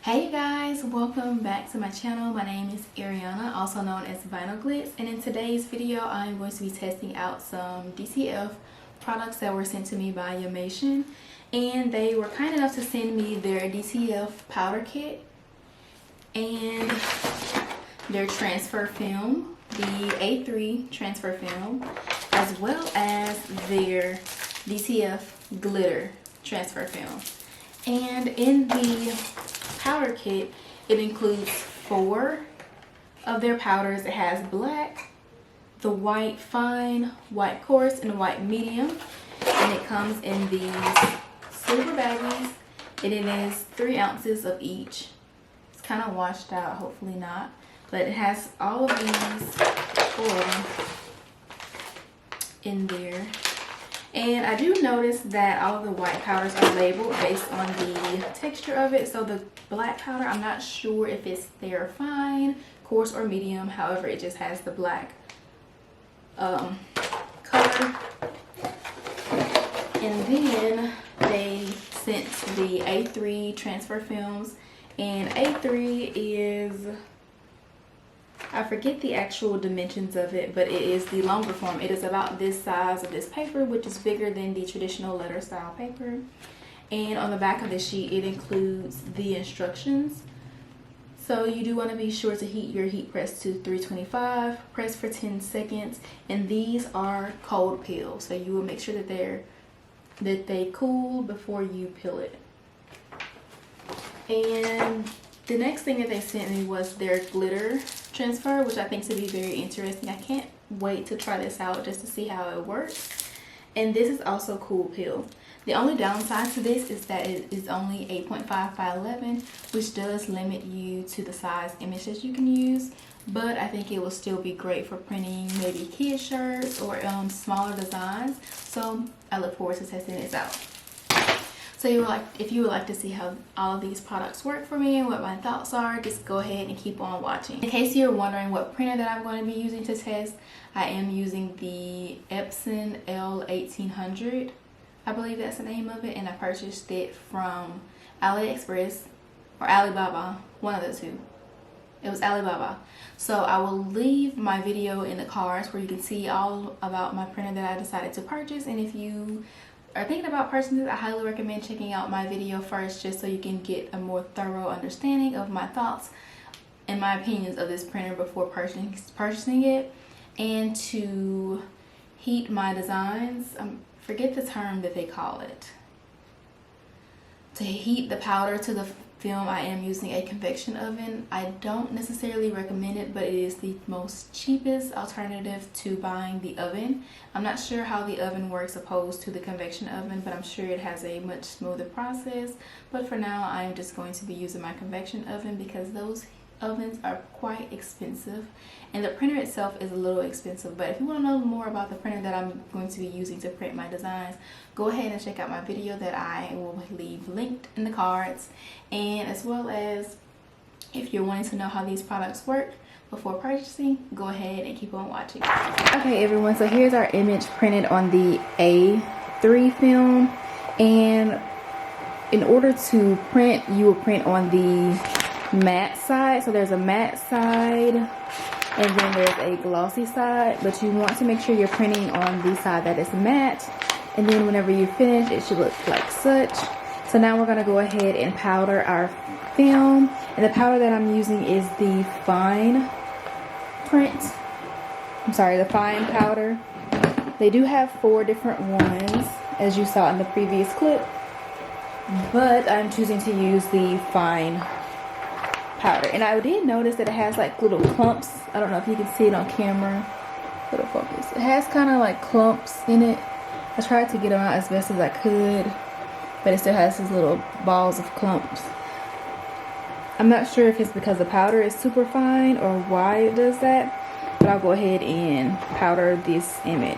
Hey guys, welcome back to my channel. My name is Ariana, also known as Vinyl Glitz, and in today's video I'm going to be testing out some DTF products that were sent to me by Yamation, and they were kind enough to send me their DTF powder kit and their transfer film, the A3 transfer film, as well as their DTF glitter transfer film. And in the powder kit, it includes 4 of their powders. It has black, the white fine, white coarse, and white medium, and it comes in these silver baggies, and it is 3 ounces of each. It's kind of washed out, hopefully not, but it has all of these 4 in there. And I do notice that all of the white powders are labeled based on the texture of it. So the black powder, I'm not sure if it's their fine, coarse, or medium. However, it just has the black color. And then they sent the A3 transfer films. And A3 is, I forget the actual dimensions of it, but it is the longer form. It is about this size of this paper, which is bigger than the traditional letter style paper. And on the back of the sheet, it includes the instructions. So you do want to be sure to heat your heat press to 325, press for 10 seconds, and these are cold peel. So you will make sure that they cool before you peel it. And the next thing that they sent me was their glitter transfer, which I think to be very interesting. I can't wait to try this out just to see how it works. And this is also cool peel. The only downside to this is that it is only 8.5 by 11, which does limit you to the size images you can use. But I think it will still be great for printing maybe kid shirts or smaller designs. So I look forward to testing this out. So if you would like to see how all of these products work for me and what my thoughts are, just go ahead and keep on watching. In case you're wondering what printer that I'm going to be using to test, I am using the Epson L1800. I believe that's the name of it, and I purchased it from AliExpress or Alibaba, one of the two. It was Alibaba. So I will leave my video in the cards where you can see all about my printer that I decided to purchase. And if you are thinking about purchasing it, I highly recommend checking out my video first, just so you can get a more thorough understanding of my thoughts and my opinions of this printer before purchasing it. And to heat my designs, forget the term that they call it. To heat the powder to the film, I am using a convection oven. I don't necessarily recommend it, but it is the most cheapest alternative to buying the oven. I'm not sure how the oven works opposed to the convection oven, but I'm sure it has a much smoother process. But for now, I am just going to be using my convection oven because those ovens are quite expensive, and the printer itself is a little expensive. But if you want to know more about the printer that I'm going to be using to print my designs, go ahead and check out my video that I will leave linked in the cards. And as well as if you're wanting to know how these products work before purchasing, go ahead and keep on watching. Okay everyone, so here's our image printed on the A3 film, and in order to print, you will print on the matte side. So there's a matte side and then there's a glossy side, but you want to make sure you're printing on the side that is matte, and then whenever you finish, it should look like such. So now we're going to go ahead and powder our film, and the powder that I'm using is the fine fine powder. They do have 4 different ones, as you saw in the previous clip, but I'm choosing to use the fine powder. And I did notice that it has like little clumps. I don't know if you can see it on camera. Little focus. It has kind of like clumps in it. I tried to get them out as best as I could, but it still has these little balls of clumps. I'm not sure if it's because the powder is super fine or why it does that, but I'll go ahead and powder this image.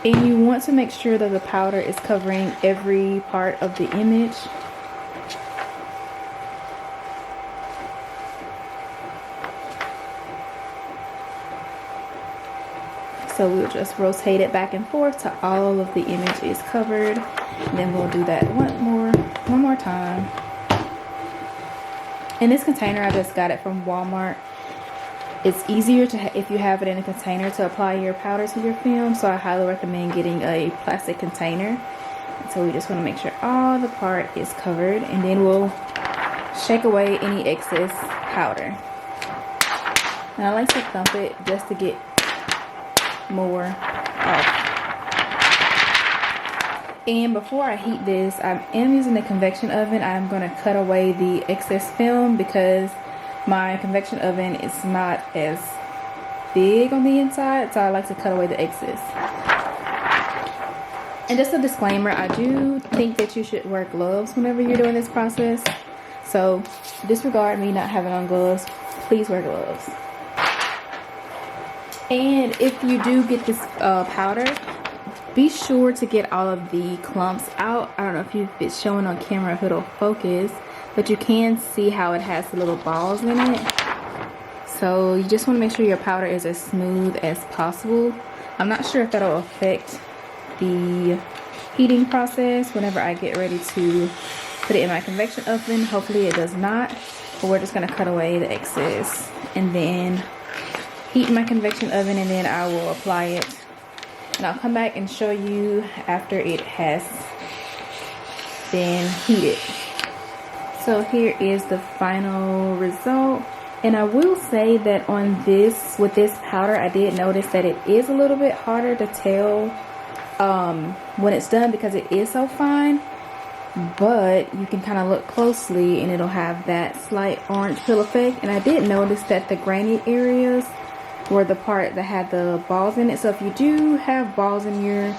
And you want to make sure that the powder is covering every part of the image. So we'll just rotate it back and forth till all of the image is covered. And then we'll do that one more time. And this container, I just got it from Walmart. It's easier to if you have it in a container to apply your powder to your film, so I highly recommend getting a plastic container. So we just want to make sure all the part is covered, and then we'll shake away any excess powder. And I like to thump it just to get more off. And before I heat this, I am using the convection oven. I'm going to cut away the excess film because my convection oven is not as big on the inside, so I like to cut away the excess. And just a disclaimer, I do think that you should wear gloves whenever you're doing this process. So disregard me not having on gloves. Please wear gloves. And if you do get this powder, be sure to get all of the clumps out. I don't know if it's showing on camera, if it'll focus, but you can see how it has the little balls in it. So you just want to make sure your powder is as smooth as possible. I'm not sure if that'll affect the heating process whenever I get ready to put it in my convection oven. Hopefully it does not, but we're just going to cut away the excess and then heat my convection oven, and then I will apply it. And I'll come back and show you after it has been heated. So here is the final result. And I will say that on this, with this powder, I did notice that it is a little bit harder to tell when it's done because it is so fine. But you can kind of look closely and it'll have that slight orange peel effect. And I did notice that the grainy areas were the part that had the balls in it. So if you do have balls in your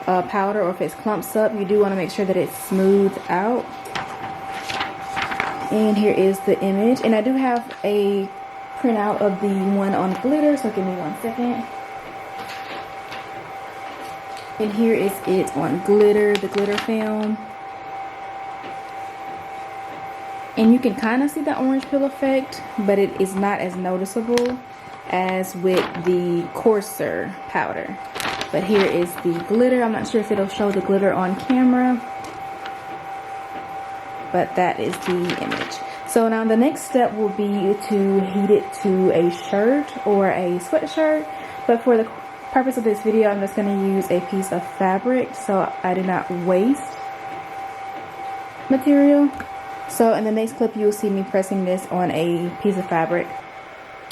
powder, or if it's clumps up, you do want to make sure that it's smoothed out. And here is the image, and I do have a printout of the one on glitter, so give me 1 second. And here is it on glitter, the glitter film. And you can kind of see the orange peel effect, but it is not as noticeable as with the coarser powder. But here is the glitter. I'm not sure if it'll show the glitter on camera, but that is the image. So now the next step will be to heat it to a shirt or a sweatshirt, but for the purpose of this video, I'm just going to use a piece of fabric so I do not waste material. So in the next clip, you will see me pressing this on a piece of fabric.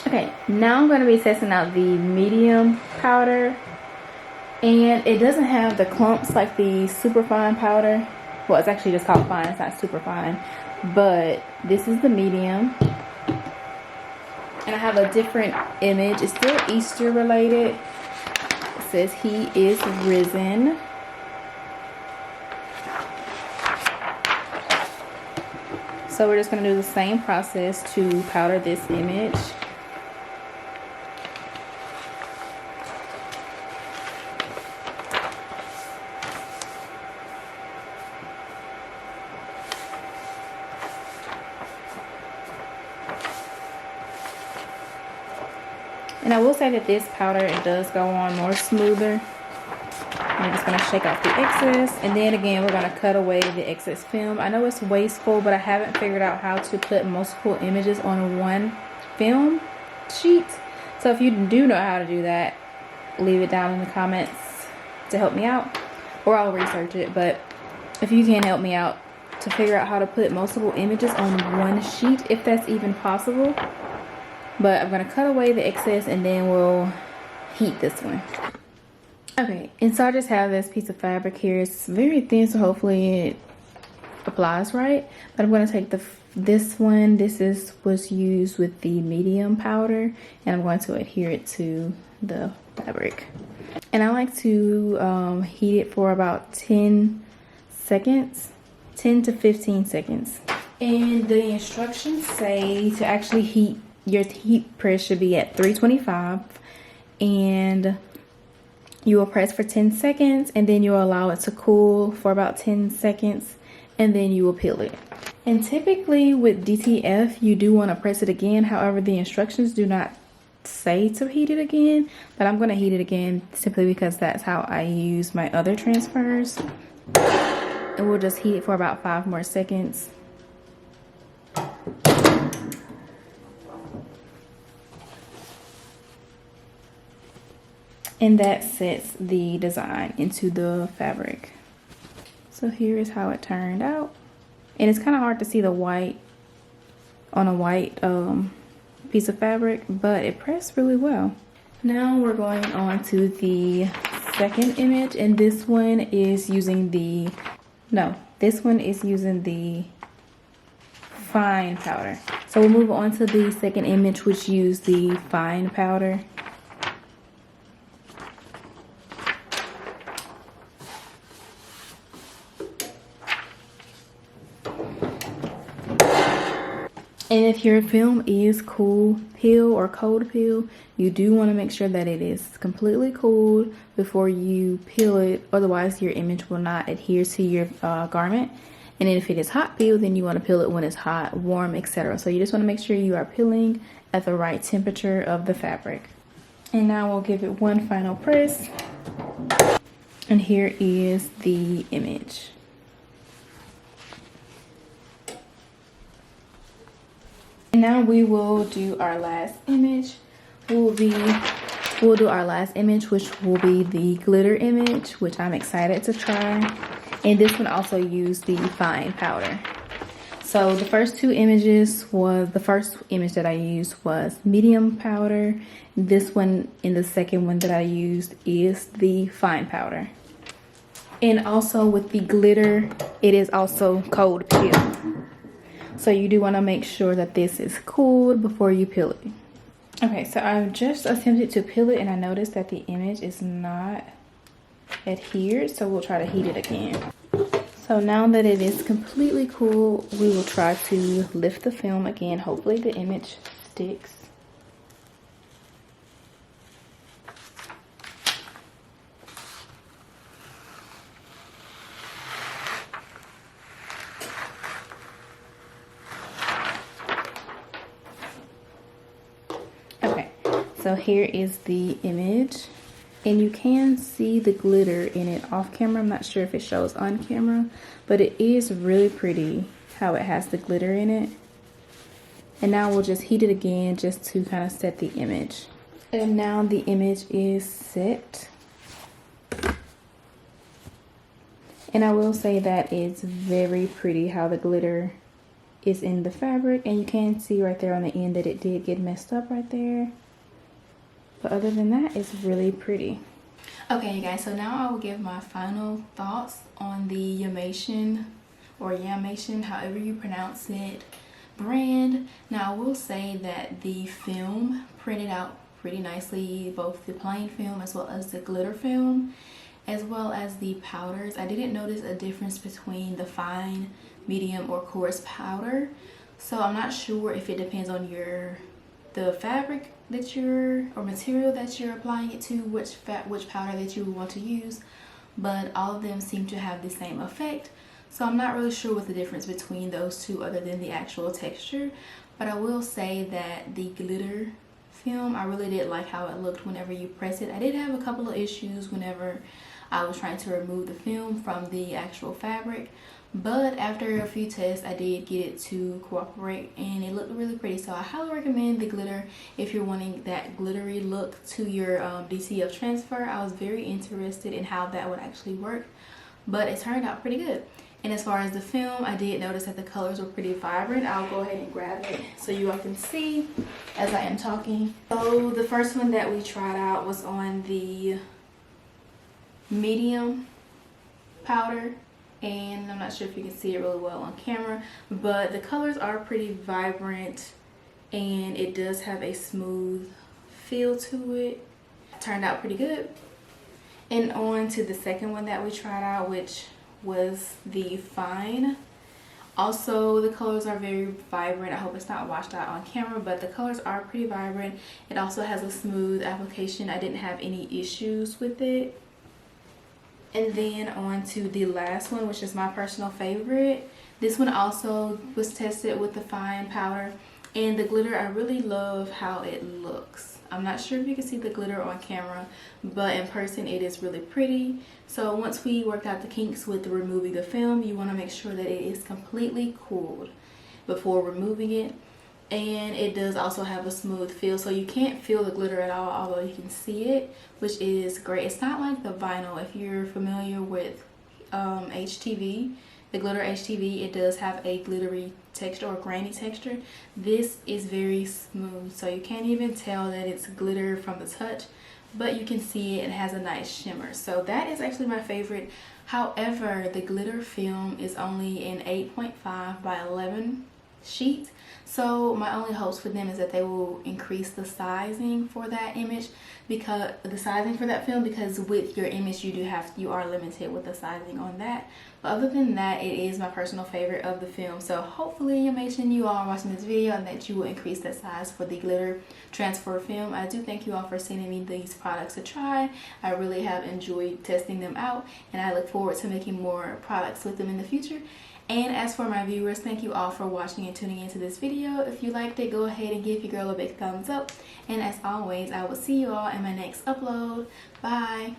Okay, now I'm going to be testing out the medium powder, and it doesn't have the clumps like the super fine powder. Well, it's actually just called fine, it's not super fine, but this is the medium. And I have a different image. It's still Easter related. It says he is risen. So we're just going to do the same process to powder this image. And I will say that this powder, it does go on more smoother. I'm just going to shake off the excess. And then again, we're going to cut away the excess film. I know it's wasteful, but I haven't figured out how to put multiple images on one film sheet. So if you do know how to do that, leave it down in the comments to help me out. Or I'll research it. But if you can help me out to figure out how to put multiple images on one sheet, if that's even possible. But I'm going to cut away the excess and then we'll heat this one. Okay, and so I just have this piece of fabric here. It's very thin, so hopefully it applies right. But I'm going to take this one. This was used with the medium powder, and I'm going to adhere it to the fabric. And I like to heat it for about 10 seconds, 10 to 15 seconds. And the instructions say to actually heat, your heat press should be at 325, and you will press for 10 seconds, and then you'll allow it to cool for about 10 seconds, and then you will peel it. And typically with DTF, you do want to press it again. However, the instructions do not say to heat it again, but I'm going to heat it again simply because that's how I use my other transfers. and we'll just heat it for about 5 more seconds. And that sets the design into the fabric. So here is how it turned out. And it's kind of hard to see the white on a white piece of fabric, but it pressed really well. Now we're going on to the second image, and this one is using the fine powder. So we'll move on to the second image, which used the fine powder. And if your film is cool peel or cold peel, you do want to make sure that it is completely cooled before you peel it. Otherwise, your image will not adhere to your garment. And if it is hot peel, then you want to peel it when it's hot, warm, etc. So you just want to make sure you are peeling at the right temperature of the fabric. And now we'll give it one final press. And here is the image. Now we will do our last image. We'll do our last image, which will be the glitter image, which I'm excited to try. And this one also used the fine powder. So the first two images was, the first image that I used was medium powder. This one, in the second one that I used, is the fine powder. And also with the glitter, it is also cold peel. So you do want to make sure that this is cooled before you peel it. Okay, so I've just attempted to peel it and I noticed that the image is not adhered, so we'll try to heat it again. So now that it is completely cool, we will try to lift the film again. Hopefully the image sticks. So here is the image, and you can see the glitter in it off camera. I'm not sure if it shows on camera, but it is really pretty how it has the glitter in it. And now we'll just heat it again just to kind of set the image. And now the image is set. And I will say that it's very pretty how the glitter is in the fabric, and you can see right there on the end that it did get messed up right there. But other than that, it's really pretty. Okay, you guys, so now I will give my final thoughts on the Yamation, or Yamation, however you pronounce it, brand. Now, I will say that the film printed out pretty nicely, both the plain film as well as the glitter film, as well as the powders. I didn't notice a difference between the fine, medium, or coarse powder. So I'm not sure if it depends on the fabric that or material that you're applying it to, which powder that you want to use, but all of them seem to have the same effect. So I'm not really sure what the difference between those two other than the actual texture. But I will say that the glitter film, I really did like how it looked whenever you press it. I did have a couple of issues whenever I was trying to remove the film from the actual fabric, but after a few tests I did get it to cooperate and it looked really pretty. So I highly recommend the glitter if you're wanting that glittery look to your DTF transfer. I was very interested in how that would actually work, but it turned out pretty good. And as far as the film, I did notice that the colors were pretty vibrant. I'll go ahead and grab it so you all can see as I am talking. So the first one that we tried out was on the medium powder, and I'm not sure if you can see it really well on camera, but the colors are pretty vibrant and it does have a smooth feel to it. Turned out pretty good. And on to the second one that we tried out, which was the fine. Also, the colors are very vibrant. I hope it's not washed out on camera, but the colors are pretty vibrant. It also has a smooth application. I didn't have any issues with it. And then on to the last one, which is my personal favorite. This one also was tested with the fine powder, And the glitter, I really love how it looks. I'm not sure if you can see the glitter on camera, but in person it is really pretty. So once we work out the kinks with removing the film, you want to make sure that it is completely cooled before removing it. And it does also have a smooth feel, so you can't feel the glitter at all, although you can see it, which is great. It's not like the vinyl. If you're familiar with HTV, the glitter HTV, it does have a glittery texture or grainy texture. This is very smooth, so you can't even tell that it's glitter from the touch, but you can see it has a nice shimmer. So that is actually my favorite. However, the glitter film is only an 8.5 by 11 sheet, so my only hopes for them is that they will increase the sizing for that image, because the sizing for that film, because with your image you are limited with the sizing on that. But other than that, it is my personal favorite of the film. So hopefully, Yamation, you all are watching this video and that you will increase the size for the glitter transfer film. I do thank you all for sending me these products to try. I really have enjoyed testing them out, and I look forward to making more products with them in the future. And as for my viewers, thank you all for watching and tuning into this video. If you liked it, go ahead and give your girl a big thumbs up. And as always, I will see you all in my next upload. Bye!